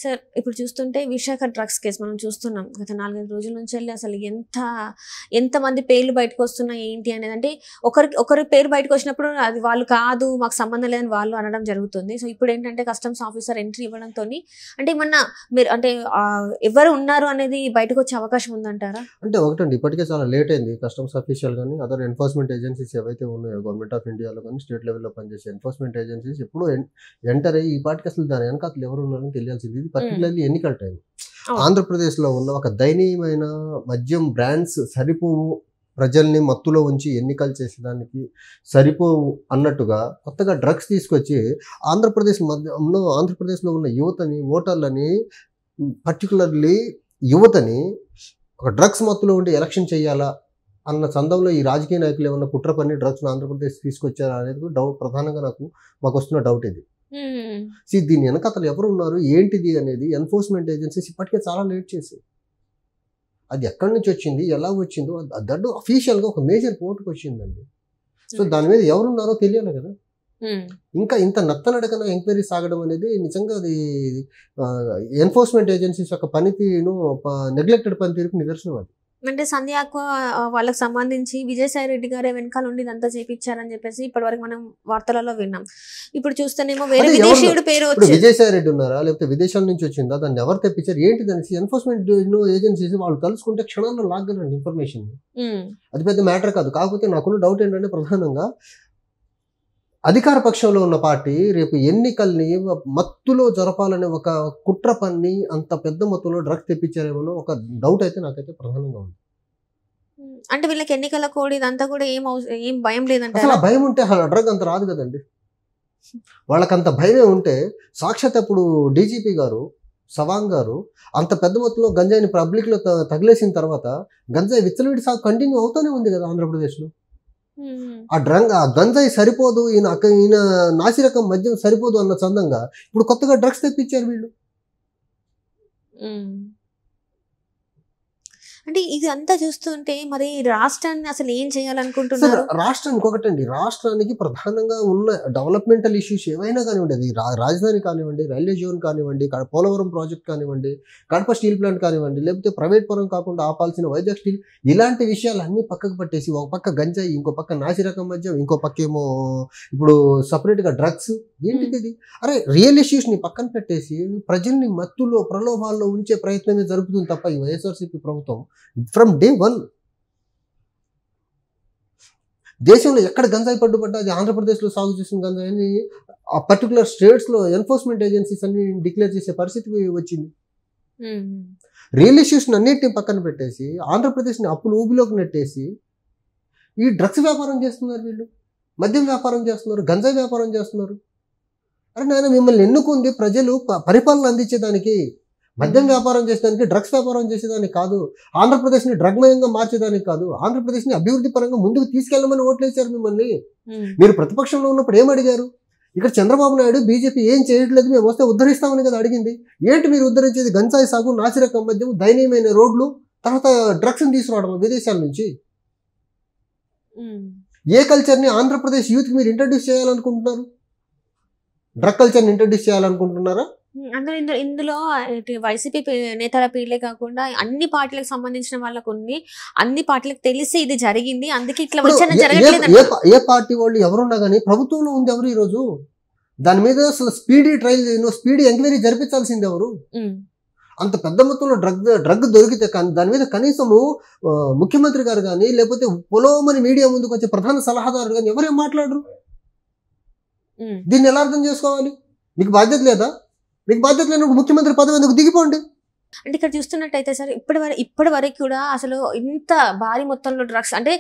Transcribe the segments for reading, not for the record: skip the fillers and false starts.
Sir ఇప్పుడు చూస్తుంటే Visakha drugs case మనం చూస్తున్నాం. గత 4-5 రోజుల నుంచి వెళ్ళి అసలు ఎంతమంది పేర్లు బయటకు వస్తున్నాయి ఏంటి అనేది, అంటే ఒకరి పేరు బయటకు వచ్చినప్పుడు అది వాళ్ళు కాదు, మాకు సంబంధం లేదని వాళ్ళు అనడం జరుగుతుంది. సో ఇప్పుడు ఏంటంటే కస్టమ్స్ ఆఫీసర్ ఎంట్రీ ఇవ్వడంతో అంటే ఏమన్నా మీరు అంటే ఎవరు ఉన్నారు అనేది బయటకు వచ్చే అవకాశం ఉందంటారా? అంటే ఒకటండి, ఇప్పటికే చాలా లేట్ అయింది. కస్టమ్స్ ఆఫీషియల్ కానీ అదర్ ఎన్ఫోర్స్మెంట్ ఏజెన్సీస్ ఏవైతే ఉన్నాయో గవర్నమెంట్ ఆఫ్ ఇండియాలో కానీ స్టేట్ లెవెల్లో పనిచేసే ఎన్ఫోర్స్మెంట్ ఏజెన్సీస్ ఎప్పుడు ఎంటర్ అయ్యి ఈ పాటికి అసలు దాని వెనక అసలు ఎవరు ఉన్నారని తెలియాల్సింది. ఇది పర్టికులర్లీ ఎన్నికల టైం. ఆంధ్రప్రదేశ్లో ఉన్న ఒక దయనీయమైన మద్యం బ్రాండ్స్ సరిపోవు, ప్రజల్ని మత్తులో ఉంచి ఎన్నికలు చేసేదానికి సరిపోవు అన్నట్టుగా కొత్తగా డ్రగ్స్ తీసుకొచ్చి ఆంధ్రప్రదేశ్లో ఉన్న యువతని, ఓటర్లని, పర్టికులర్లీ యువతని ఒక డ్రగ్స్ మత్తులో ఉండి ఎలక్షన్ చేయాలా అన్న సందర్భంలో ఈ రాజకీయ నాయకులు ఏమన్నా కుట్ర పని డ్రగ్స్ను ఆంధ్రప్రదేశ్ తీసుకొచ్చారా అనేది డౌట్, ప్రధానంగా మాకు వస్తున్న డౌట్ ఇది. దీని వెనక అతను ఎవరు ఉన్నారు ఏంటిది అనేది ఎన్ఫోర్స్మెంట్ ఏజెన్సీస్ ఇప్పటికే చాలా లేట్ చేసి, అది ఎక్కడి నుంచి వచ్చింది, ఎలా వచ్చిందో దట్టు అఫీషియల్గా ఒక మేజర్ కోర్టుకు వచ్చిందండి. సో దాని మీద ఎవరున్నారో తెలియాలి కదా. ఇంకా ఇంత నత్తనడకన ఎంక్వైరీ సాగడం అనేది నిజంగా అది ఎన్ఫోర్స్మెంట్ ఏజెన్సీస్ యొక్క పనితీరును, నెగ్లెక్టెడ్ పనితీరుకు నిదర్శనం. అది అంటే సంధ్య ఆక్వా వాళ్ళకి సంబంధించి విజయసాయి రెడ్డి గారే వెనకాల ఉండి ఇదంతా చేపించారని చెప్పేసి ఇప్పటి వరకు మనం వార్తలలో విన్నాం. ఇప్పుడు చూస్తేనేమో వేరే విదేశీయుడు పేరు వచ్చి విజయసాయి రెడ్డి ఉన్నారా, లేకపోతే విదేశాల నుంచి వచ్చిందా, దాన్ని ఎవరు తెప్పించారు ఏంటి దాన్ని ఎన్ఫోర్స్మెంట్ ఏజెన్సీస్ వాళ్ళు కలుసుకుంటే క్షణాల్లో లాగలండి ఇన్ఫర్మేషన్. అది పెద్ద మ్యాటర్ కాదు. కాకపోతే నాకున్న డౌట్ ఏంటంటే ప్రధానంగా అధికార పక్షంలో ఉన్న పార్టీ రేపు ఎన్నికల్ని మత్తులో జరపాలనే ఒక కుట్ర పన్ని అంత పెద్ద మొత్తంలో డ్రగ్స్ తెప్పించారేమో ఒక డౌట్ అయితే నాకైతే ప్రధానంగా ఉంది. అంటే వీళ్ళకి ఎన్నికల కోడ్ ఇదంతా కూడా ఏం భయం లేదంటే, అసలు భయం ఉంటే డ్రగ్ అంత రాదు కదండి. వాళ్ళకంత భయమే ఉంటే సాక్షాత్ అప్పుడు డీజీపీ గారు సవాంగ్ గారు అంత పెద్ద మొత్తంలో గంజాయిని పబ్లిక్లో తగిలేసిన తర్వాత గంజాయి విచ్చలవిడి సాగు కంటిన్యూ అవుతూనే ఉంది కదా ఆంధ్రప్రదేశ్లో. ఆ గంజాయి సరిపోదు, ఈయన నాసిరకం మద్యం సరిపోదు అన్న చందంగా ఇప్పుడు కొత్తగా డ్రగ్స్ తెప్పించారు వీళ్ళు. అంటే ఇది అంతా చూస్తుంటే మరి రాష్ట్రాన్ని అసలు ఏం చేయాలనుకుంటున్నారు? రాష్ట్రానికి ఒకటండి, రాష్ట్రానికి ప్రధానంగా ఉన్న డెవలప్మెంటల్ ఇష్యూస్ ఏవైనా కానివ్వండి, అది రాజధాని కానివ్వండి, రైల్వే జోన్ కానివ్వండి, పోలవరం ప్రాజెక్ట్ కానివ్వండి, కడప స్టీల్ ప్లాంట్ కానివ్వండి, లేకపోతే ప్రైవేట్ పరం కాకుండా ఆపాల్సిన వైజాగ్ స్టీల్, ఇలాంటి విషయాలన్నీ పక్కకు పట్టేసి ఒక పక్క గంజాయి, ఇంకో పక్క నాసిరకం మద్యం, ఇంకో పక్క ఏమో ఇప్పుడు సపరేట్గా డ్రగ్స్, ఏంటిది ఇది? అరే రియల్ ఇష్యూస్ని పక్కన పెట్టేసి ప్రజల్ని మత్తులో ప్రలోభాల్లో ఉంచే ప్రయత్నమే జరుగుతుంది తప్ప ఈ వైఎస్ఆర్సీపీ ప్రభుత్వం ఫ్రమ్ డే 1 దేశంలో ఎక్కడ గంజాయి పడ్డా అది ఆంధ్రప్రదేశ్లో సాగు చేసిన గంజాయిని ఆ పర్టికులర్ స్టేట్స్లో ఎన్ఫోర్స్మెంట్ ఏజెన్సీస్ అన్ని డిక్లేర్ చేసే పరిస్థితికి వచ్చింది. రియల్ ఇష్యూస్ని అన్నిటిని పక్కన పెట్టేసి ఆంధ్రప్రదేశ్ని అప్పులు ఊబిలోకి నెట్టేసి ఈ డ్రగ్స్ వ్యాపారం చేస్తున్నారు వీళ్ళు, మద్యం వ్యాపారం చేస్తున్నారు, గంజాయి వ్యాపారం చేస్తున్నారు. అరే నాయన, మిమ్మల్ని ఎన్నుకుంది ప్రజలు పరిపాలన అందించేదానికి, మద్యం వ్యాపారం చేసేదానికి, డ్రగ్స్ వ్యాపారం చేసేదానికి కాదు, ఆంధ్రప్రదేశ్ని డ్రగ్మయంగా మార్చేదానికి కాదు, ఆంధ్రప్రదేశ్ని అభివృద్ధి పరంగా ముందుకు తీసుకెళ్లమని ఓట్లేశారు మిమ్మల్ని. మీరు ప్రతిపక్షంలో ఉన్నప్పుడు ఏం అడిగారు? ఇక్కడ చంద్రబాబు నాయుడు బీజేపీ ఏం చేయట్లేదు, మేము వస్తే ఉద్ధరిస్తామని కదా అడిగింది. ఏంటి మీరు ఉద్ధరించేది? గంజాయి సాగు, నాసిరకం మద్యం, దయనీయమైన రోడ్లు, తర్వాత డ్రగ్స్ని తీసుకురావడం విదేశాల నుంచి. ఏ కల్చర్ని ఆంధ్రప్రదేశ్ యూత్కి మీరు ఇంట్రడ్యూస్ చేయాలనుకుంటున్నారు? డ్రగ్ కల్చర్ని ఇంట్రడ్యూస్ చేయాలనుకుంటున్నారా? అందులో ఇందులో వైసీపీ నేతల పేర్లే కాకుండా అన్ని పార్టీలకు సంబంధించిన వాళ్ళకు ఉంది, అన్ని పార్టీలకు తెలిసి ఇది జరిగింది, అందుకే ఇట్లా విచారణ జరగట్లేదు. ఏ పార్టీ వాళ్ళు ఎవరున్నా కానీ ప్రభుత్వంలో ఉంది ఎవరు? ఈరోజు దాని మీద అసలు స్పీడీ ట్రయల్, స్పీడీ ఎంక్వైరీ జరిపించాల్సింది ఎవరు? అంత పెద్ద మొత్తంలో డ్రగ్ దొరికితే దాని మీద కనీసము ముఖ్యమంత్రి గారు కానీ, లేకపోతే పొలోమని మీడియా ముందుకు వచ్చే ప్రధాన సలహాదారు కానీ ఎవరేం మాట్లాడరు. దీన్ని ఎలా అర్థం చేసుకోవాలి? మీకు బాధ్యత లేదా? మీకు బాధ్యత లేనప్పుడు ముఖ్యమంత్రి పదవి ఎందుకు? దిగిపోండి. అంటే ఇక్కడ చూస్తున్నట్టయితే సార్ ఇప్పటి వరకు కూడా అసలు ఇంత భారీ మొత్తంలో డ్రగ్స్ అంటే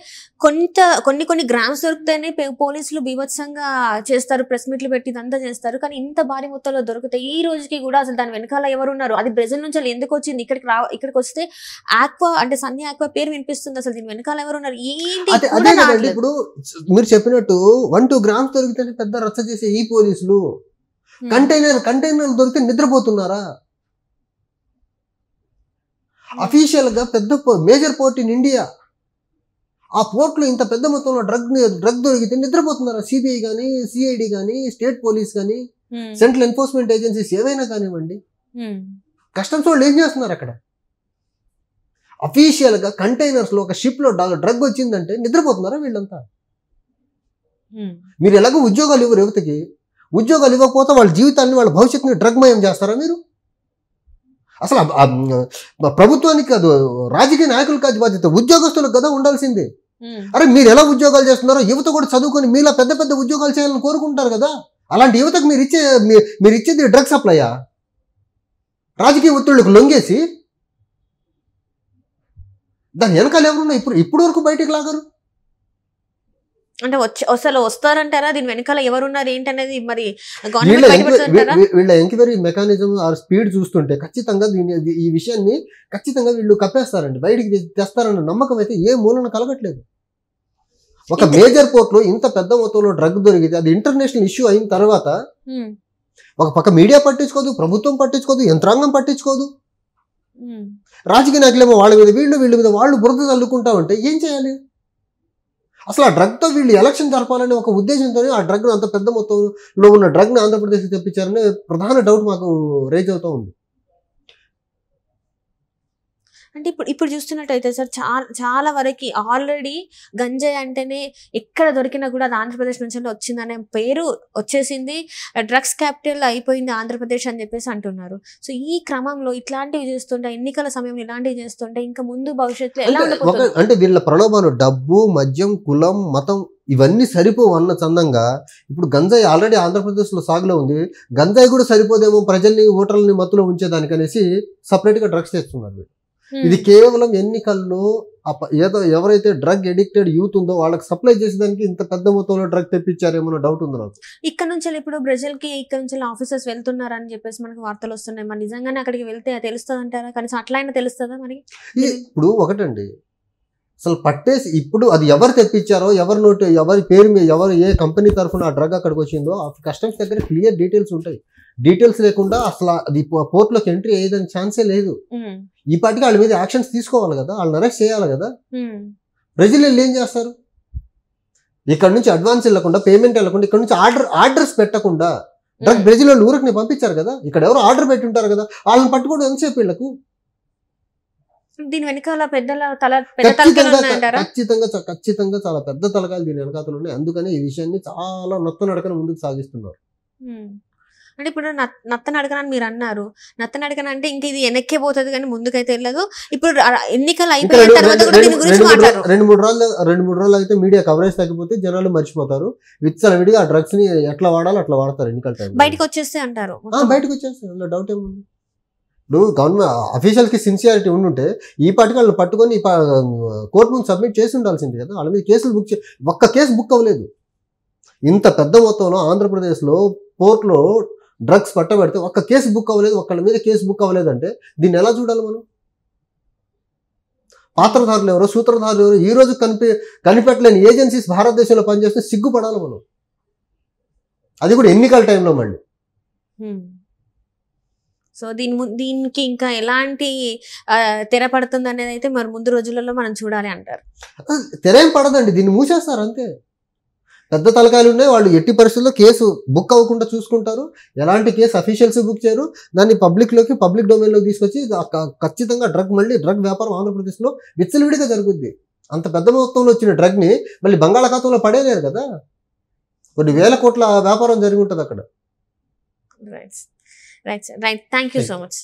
కొన్ని గ్రామ్స్ దొరికితేనే పోలీసులు బీభత్సంగా చేస్తారు, ప్రెస్ మీట్లు పెట్టి ఇదంతా చేస్తారు. కానీ ఇంత భారీ మొత్తంలో దొరుకుతాయి ఈ రోజుకి కూడా అసలు దాని వెనకాల ఎవరున్నారు, అది బ్రెజిల్ నుంచి ఎందుకు వచ్చింది, ఇక్కడికి వస్తే ఆక్వా అంటే సంధ్య ఆక్వా పేరు వినిపిస్తుంది, అసలు దీని వెనకాల ఎవరున్నారు ఏంటి? ఇప్పుడు మీరు చెప్పినట్టు 1-2 గ్రామ్స్ దొరికితే పెద్ద రచ్చ చేసే ఈ పోలీసులు కంటైనర్ దొరికితే నిద్రపోతున్నారా? అఫీషియల్ గా పెద్ద మేజర్ పోర్ట్ ఇన్ ఇండియా, ఆ పోర్ట్ లో ఇంత పెద్ద మొత్తంలో డ్రగ్ దొరికితే నిద్రపోతున్నారా? సిబిఐ కానీ, సిఐడి కానీ, స్టేట్ పోలీస్ కానీ, సెంట్రల్ ఎన్ఫోర్స్మెంట్ ఏజెన్సీస్ ఏవైనా కానివ్వండి. కస్టమ్స్ వాళ్ళు ఏం చేస్తున్నారు అక్కడ? అఫీషియల్ గా కంటైనర్స్ లో ఒక షిప్ లో డ్రగ్ వచ్చిందంటే నిద్రపోతున్నారా వీళ్ళంతా? మీరు ఎలాగో ఉద్యోగాలు ఇవ్వరు యువతకి. ఉద్యోగాలు ఇవ్వకపోతే వాళ్ళ జీవితాన్ని, వాళ్ళ భవిష్యత్తుని డ్రగ్మయం చేస్తారా మీరు? అసలు ప్రభుత్వానికి కాదు, రాజకీయ నాయకులకు కాదు బాధ్యత, ఉద్యోగస్తులకు కదా ఉండాల్సిందే. అరే మీరు ఎలా ఉద్యోగాలు చేస్తున్నారో యువత కూడా చదువుకొని మీలా పెద్ద పెద్ద ఉద్యోగాలు చేయాలని కోరుకుంటారు కదా. అలాంటి యువతకు మీరు ఇచ్చేది డ్రగ్ సప్లయా? రాజకీయ ఒత్తిళ్లకు లొంగేసి దాని వెనకాల ఎవరున్నా ఇప్పుడు వరకు బయటకు లాగరు. అంటే అసలు వస్తారంటారా? దీని వెనకాల ఎవరున్నారు ఏంటనేది మరి వీళ్ళ ఎంక్వైరీ మెకానిజం ఆర్ స్పీడ్ చూస్తుంటే ఖచ్చితంగా ఈ విషయాన్ని ఖచ్చితంగా వీళ్ళు కప్పేస్తారండి, బయటికి తెస్తారన్న నమ్మకం అయితే ఏ మూలన కలగట్లేదు. ఒక మేజర్ పోర్ట్ లో ఇంత పెద్ద మొత్తంలో డ్రగ్ దొరికితే అది ఇంటర్నేషనల్ ఇష్యూ అయిన తర్వాత ఒక పక్క మీడియా పట్టించుకోదు, ప్రభుత్వం పట్టించుకోదు, యంత్రాంగం పట్టించుకోదు. రాజకీయ నాయకులేమో వాళ్ళ మీద వీళ్ళ మీద వాళ్ళు బురద చల్లుకుంటా ఉంటే ఏం చేయాలి? అసలు ఆ డ్రగ్తో వీళ్ళు ఎలక్షన్ జరపాలనే ఒక ఉద్దేశంతోనే ఆ డ్రగ్ అంత పెద్ద మొత్తంలో ఉన్న డ్రగ్ని ఆంధ్రప్రదేశ్కి తెప్పించారనే ప్రధాన డౌట్ మాకు రేజ్ అవుతూ ఉంది. అంటే ఇప్పుడు చూస్తున్నట్టయితే సార్ చాలా వరకు ఆల్రెడీ గంజాయి అంటేనే ఎక్కడ దొరికినా కూడా అది ఆంధ్రప్రదేశ్ నుంచి వచ్చిందనే పేరు వచ్చేసింది, డ్రగ్స్ క్యాపిటల్ అయిపోయింది ఆంధ్రప్రదేశ్ అని చెప్పేసి అంటున్నారు. సో ఈ క్రమంలో ఇట్లాంటివి చేస్తుంటే, ఎన్నికల సమయంలో ఇలాంటివి చేస్తుంటే ఇంకా ముందు భవిష్యత్తులో ఎలా ఉండబోతుంది? అంటే వీళ్ళ ప్రలోభాలు డబ్బు, మద్యం, కులం, మతం ఇవన్నీ సరిపోవు అన్న చందంగా ఇప్పుడు గంజాయి ఆల్రెడీ ఆంధ్రప్రదేశ్లో సాగులో ఉంది. గంజాయి కూడా సరిపోదేమో ప్రజల్ని, ఓటర్లని మత్తులో ఉంచేదానికనేసి సపరేట్గా డ్రగ్స్ తెస్తున్నారు. ఇది కేవలం ఎన్నికల్లో ఏదో ఎవరైతే డ్రగ్ ఎడిక్టెడ్ యూత్ ఉందో వాళ్ళకి సప్లై చేసేదానికి ఇంత పెద్ద మొత్తంలో డ్రగ్ తెప్పించారేమో డౌట్ ఉంది నాకు. ఇక్కడ నుంచి ఇప్పుడు బ్రెజిల్కి ఇక్కడ నుంచి ఆఫీసర్స్ వెళ్తున్నారని చెప్పేసి మనకు వార్తలు వస్తున్నాయి. మరి నిజంగానే అక్కడికి వెళ్తే తెలుస్తుంది అంటారా? కనీసం అట్లయినా తెలుస్తుందా? మరి ఇప్పుడు ఒకటండి, అసలు పట్టేసి ఇప్పుడు అది ఎవరు తెప్పించారో, ఎవరి పేరు మీద, ఏ కంపెనీ తరఫున ఆ డ్రగ్ అక్కడికి వచ్చిందో ఆ కస్టమ్స్ దగ్గర క్లియర్ డీటెయిల్స్ ఉంటాయి. డీటెయిల్స్ లేకుండా అసలు అది పోర్ట్లోకి ఎంట్రీ అయ్యేదని ఛాన్సే లేదు. ఈ పాటికి వాళ్ళ మీద యాక్షన్స్ తీసుకోవాలి కదా, వాళ్ళని అరెస్ట్ చేయాలి కదా. బ్రెజిల్ ఏం చేస్తారు? ఇక్కడ నుంచి అడ్వాన్స్ వెళ్ళకుండా, పేమెంట్ వెళ్ళకుండా, ఇక్కడ నుంచి ఆర్డర్స్ పెట్టకుండా డ్రగ్ బ్రెజిల్ వాళ్ళు ఊరికి పంపించారు కదా. ఇక్కడ ఎవరు ఆర్డర్ పెట్టి ఉంటారు కదా, వాళ్ళని పట్టుకోవడం ఎంతసేపు వీళ్ళకు? దీని వెనకాల ఖచ్చితంగా చాలా పెద్ద తలకాయలు దీని వెనకాతలు ఉన్నాయి. అందుకనే ఈ విషయాన్ని చాలా నత్తనడకన ముందుకు సాగిస్తున్నారు. అంటే ఇప్పుడు నత్తనడకన అని మీరు అన్నారు. నత్తనడకన అంటే ఇంక ఇది వెనక్కే పోతుంది కానీ ముందుకైతే వెళ్ళదు. ఇప్పుడు ఎన్నికలు అయిపోయిన తర్వాత కూడా దీని గురించి మాట్లాడారు. రెండు మూడు రోజులు అయితే మీడియా కవరేజ్ తగ్గిపోతే జనాలు మర్చిపోతారు. విచ్చలవిడిగా ఆ డ్రగ్స్ ని ఎట్లా వాడాలో అట్లా వాడతారు. ఎన్నికల టైం బయటకు వచ్చేస్తే అంటారు, బయటకు వచ్చేస్తే అందులో డౌట్ ఏముంది? ఇప్పుడు గవర్నమెంట్ అఫీషియల్ కి సిన్సియారిటీ ఉండుంటే ఈ పాటికి వాళ్ళని పట్టుకొని కోర్టు ముందు సబ్మిట్ చేసి ఉండాల్సింది కదా. వాళ్ళ మీద కేసులు ఒక్క కేసు బుక్ అవ్వలేదు. ఇంత పెద్ద మొత్తంలో ఆంధ్రప్రదేశ్లో పోర్ట్లో డ్రగ్స్ పట్టబెడితే ఒక్క కేసు బుక్ అవ్వలేదు, ఒక్కళ్ళ మీద కేసు బుక్ అవ్వలేదు అంటే దీన్ని ఎలా చూడాలి మనం? పాత్రధారులు ఎవరో, సూత్రధారులు ఎవరో ఈ రోజు కనిపెట్టలేని ఏజెన్సీస్ భారతదేశంలో పనిచేస్తే సిగ్గుపడాలి మనం. అది కూడా ఎన్నికల టైంలో మళ్ళీ. సో దీనికి ఇంకా ఎలాంటి తెర పడుతుంది అనేది అయితే మరి ముందు రోజులలో మనం చూడాలి అంటారు. తెర ఏం పడదండి, దీన్ని మూసేస్తారు అంతే. పెద్ద తలకాయలు ఉన్నాయి, వాళ్ళు ఎట్టి పరిస్థితుల్లో కేసు బుక్ అవ్వకుండా చూసుకుంటారు. ఎలాంటి కేసు అఫీషియల్స్ బుక్ చేయరు. దాన్ని పబ్లిక్ డొమైన్లోకి తీసుకొచ్చి ఖచ్చితంగా డ్రగ్ వ్యాపారం ఆంధ్రప్రదేశ్లో విచ్చలవిడిగా జరుగుద్ది. అంత పెద్ద మొత్తంలో వచ్చిన డ్రగ్ని మళ్ళీ బంగాళాఖాతంలో పడేలేరు కదా. కొన్ని వేల కోట్ల వ్యాపారం జరిగి ఉంటుంది అక్కడ. Right. Thank you so much.